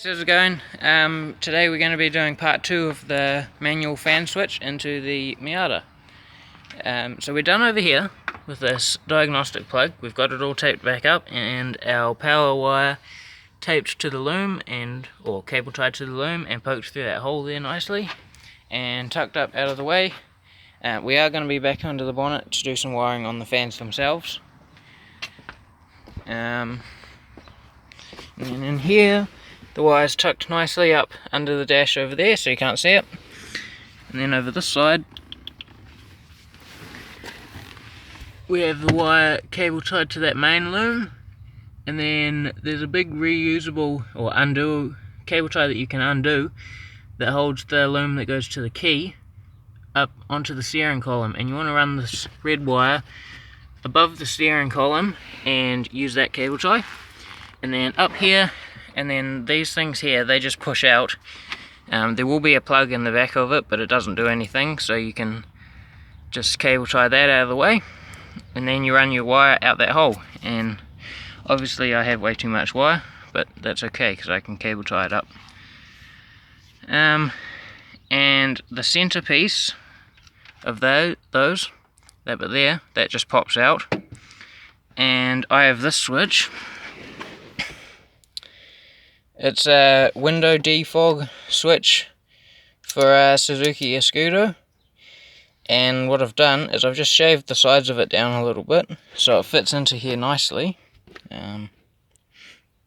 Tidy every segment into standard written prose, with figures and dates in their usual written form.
How's it going? Today we're going to be doing part 2 of the manual fan switch into the Miata. So we're done over here with this diagnostic plug. We've got it all taped back up and our power wire taped to the loom or cable tied to the loom and poked through that hole there nicely and tucked up out of the way. We are going to be back under the bonnet to do some wiring on the fans themselves. And in here the wire's tucked nicely up under the dash over there so you can't see it. And then over this side we have the wire cable tied to that main loom, and then there's a big reusable or undo cable tie that you can undo that holds the loom that goes to the key up onto the steering column, and you want to run this red wire above the steering column and use that cable tie. And then up here, and then these things here, they just push out. There will be a plug in the back of it, but it doesn't do anything, so you can just cable tie that out of the way, and then you run your wire out that hole. And obviously I have way too much wire, but that's okay because I can cable tie it up. And the centerpiece of that bit there, that just pops out. And I have this switch. It's a window defog switch for a Suzuki Escudo, and what I've done is I've just shaved the sides of it down a little bit so it fits into here nicely.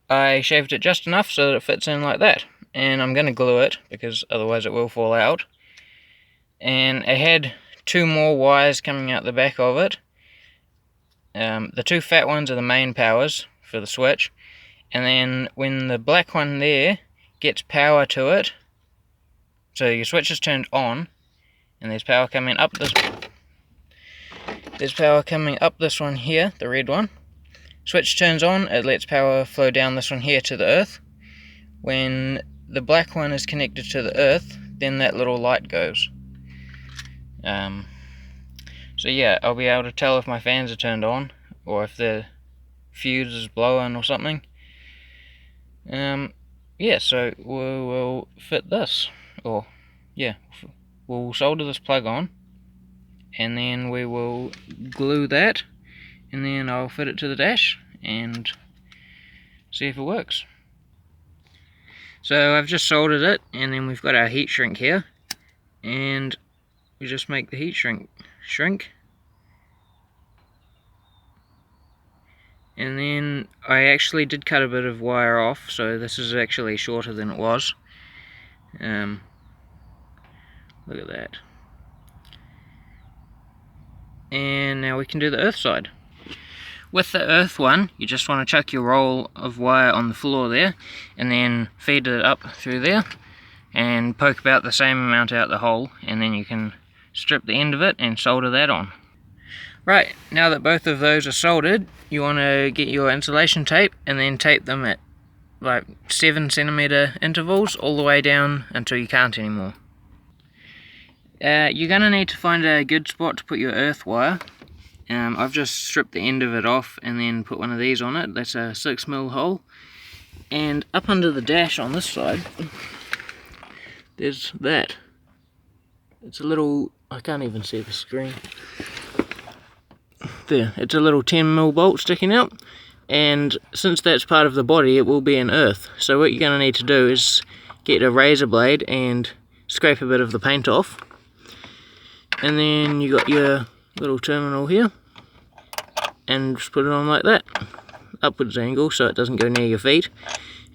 I shaved it just enough so that it fits in like that, and I'm going to glue it because otherwise it will fall out. And it had two more wires coming out the back of it. The two fat ones are the main powers for the switch. And then when the black one there gets power to it, so your switch is turned on, and there's power coming up this one here, the red one. Switch turns on, it lets power flow down this one here to the earth. When the black one is connected to the earth, then that little light goes. So yeah, I'll be able to tell if my fans are turned on or if the fuse is blowing or something. Yeah, so we'll fit this, we'll solder this plug on, and then we will glue that, and then I'll fit it to the dash and see if it works. So I've just soldered it, and then we've got our heat shrink here, and we just make the heat shrink. And then I actually did cut a bit of wire off, so this is actually shorter than it was. Look at that. And now we can do the earth side. With the earth one, you just want to chuck your roll of wire on the floor there, and then feed it up through there, and poke about the same amount out the hole, and then you can strip the end of it and solder that on. Right, now that both of those are soldered, you want to get your insulation tape and then tape them at like 7cm intervals all the way down until you can't anymore. You're going to need to find a good spot to put your earth wire. I've just stripped the end of it off and then put one of these on it. That's a 6mm hole. And up under the dash on this side, there's that. It's a little, I can't even see the screen. There, it's a little 10mm bolt sticking out, and since that's part of the body, it will be in earth. So what you're going to need to do is get a razor blade and scrape a bit of the paint off, and then you got your little terminal here, and just put it on like that, upwards angle so it doesn't go near your feet,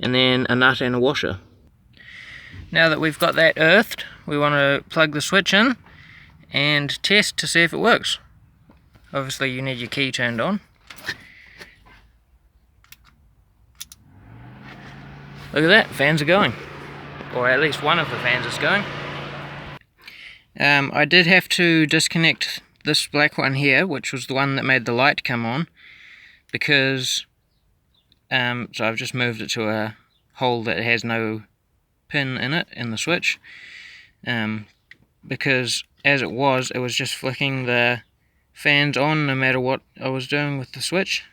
and then a nut and a washer. Now that we've got that earthed, we want to plug the switch in and test to see if it works. Obviously you need your key turned on. Look at that, fans are going. Or at least one of the fans is going. I did have to disconnect this black one here, which was the one that made the light come on, because so I've just moved it to a hole that has no pin in it in the switch, because as it was just flicking the fans on no matter what I was doing with the switch.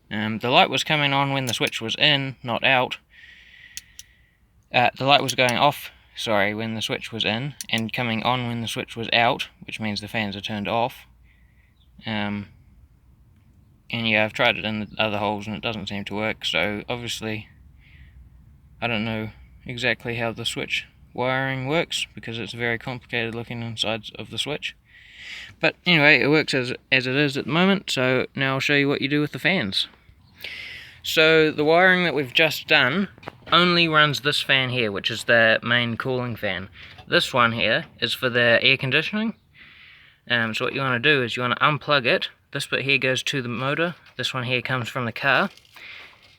The light was coming on when the switch was in, not out. The light was going off, sorry, when the switch was in, and coming on when the switch was out, which means the fans are turned off. And yeah, I've tried it in the other holes and it doesn't seem to work, so obviously I don't know exactly how the switch wiring works, because it's very complicated looking inside of the switch. But anyway, it works as it is at the moment, so now I'll show you what you do with the fans. So the wiring that we've just done only runs this fan here, which is the main cooling fan. This one here is for the air conditioning. So what you want to do is you want to unplug it. This bit here goes to the motor, this one here comes from the car,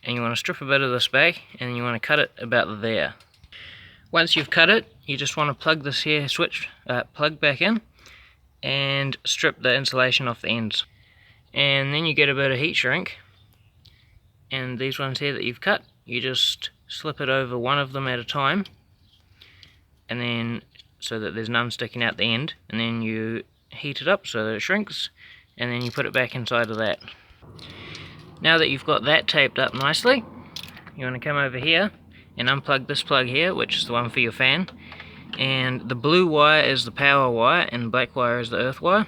and you want to strip a bit of this back, and you want to cut it about there. Once you've cut it, you just want to plug this here plug back in, and strip the insulation off the ends. And then you get a bit of heat shrink, and these ones here that you've cut, you just slip it over one of them at a time, and then so that there's none sticking out the end, and then you heat it up so that it shrinks, and then you put it back inside of that. Now that you've got that taped up nicely, you want to come over here and unplug this plug here, which is the one for your fan, and the blue wire is the power wire and the black wire is the earth wire.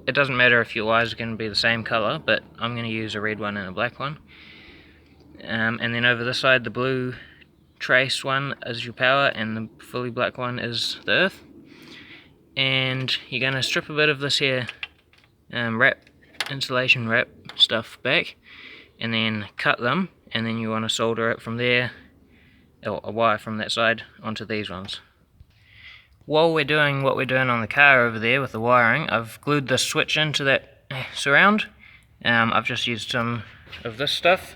It doesn't matter if your wires are going to be the same colour, but I'm going to use a red one and a black one. And then over this side, the blue trace one is your power and the fully black one is the earth. And you're going to strip a bit of this here insulation wrap stuff back, and then cut them, and then you want to solder it from there, or a wire from that side onto these ones. While we're doing what we're doing on the car over there with the wiring, I've glued the switch into that surround. I've just used some of this stuff,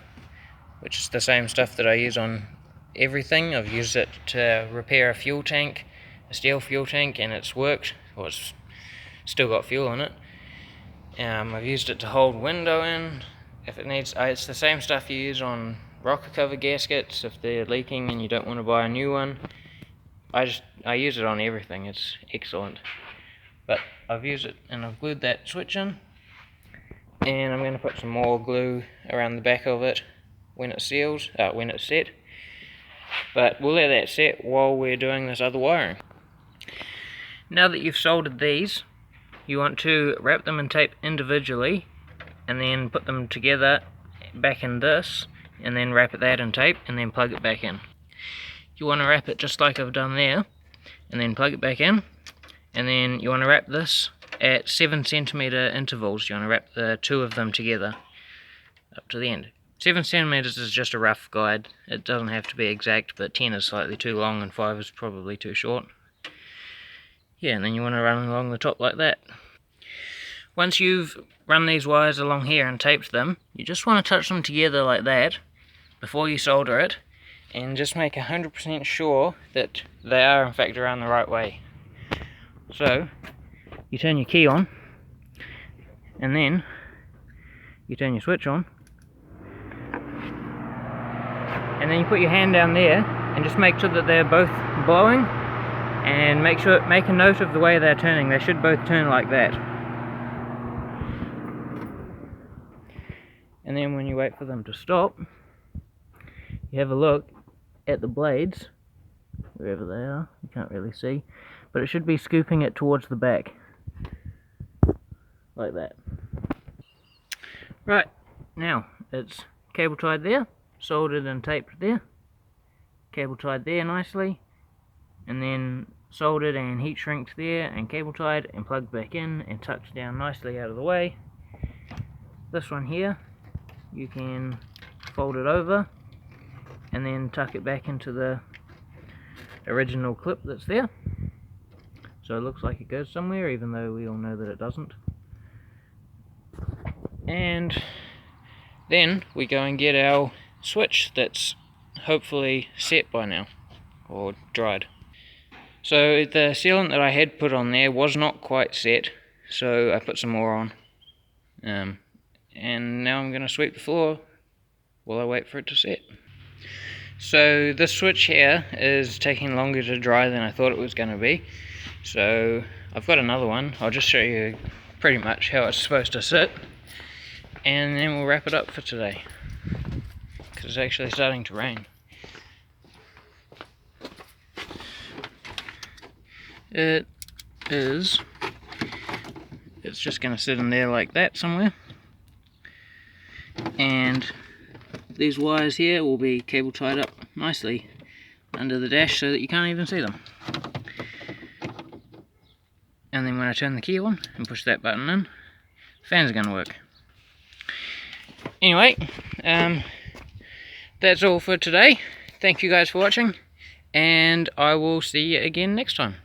which is the same stuff that I use on everything. I've used it to repair a fuel tank, a steel fuel tank, and it's worked. Well, it's still got fuel in it. I've used it to hold window in if it needs. It's the same stuff you use on rocker cover gaskets if they're leaking and you don't want to buy a new one. I use it on everything. It's excellent. But I've used it and I've glued that switch in, and I'm going to put some more glue around the back of it when it seals, when it's set. But we'll let that set while we're doing this other wiring. Now that you've soldered these, you want to wrap them in tape individually and then put them together back in this, and then wrap that in tape and then plug it back in. You want to wrap it just like I've done there, and then plug it back in, and then you want to wrap this at 7 centimeter intervals. You want to wrap the two of them together up to the end. 7 centimeters is just a rough guide. It doesn't have to be exact, but 10 is slightly too long and 5 is probably too short. Yeah, and then you want to run along the top like that. Once you've run these wires along here and taped them, you just want to touch them together like that before you solder it, and just make 100% sure that they are in fact around the right way. So you turn your key on, and then you turn your switch on, and then you put your hand down there and just make sure that they're both blowing, and make a note of the way they're turning. They should both turn like that. And then when you wait for them to stop, you have a look at the blades, wherever they are, you can't really see, but it should be scooping it towards the back, like that. Right, now it's cable tied there, soldered and taped there, cable tied there nicely, and then soldered and heat shrinked there, and cable tied and plugged back in and tucked down nicely out of the way. This one here, you can fold it over and then tuck it back into the original clip that's there, so it looks like it goes somewhere, even though we all know that it doesn't. And then we go and get our switch that's hopefully set by now, or dried. So the sealant that I had put on there was not quite set, so I put some more on, and now I'm going to sweep the floor while I wait for it to set. So this switch here is taking longer to dry than I thought it was going to be, so I've got another one. I'll just show you pretty much how it's supposed to sit, and then we'll wrap it up for today, because it's actually starting to rain. It's just going to sit in there like that somewhere, and these wires here will be cable tied up nicely under the dash so that you can't even see them. And then when I turn the key on and push that button in, fans are going to work. Anyway, that's all for today. Thank you guys for watching, and I will see you again next time.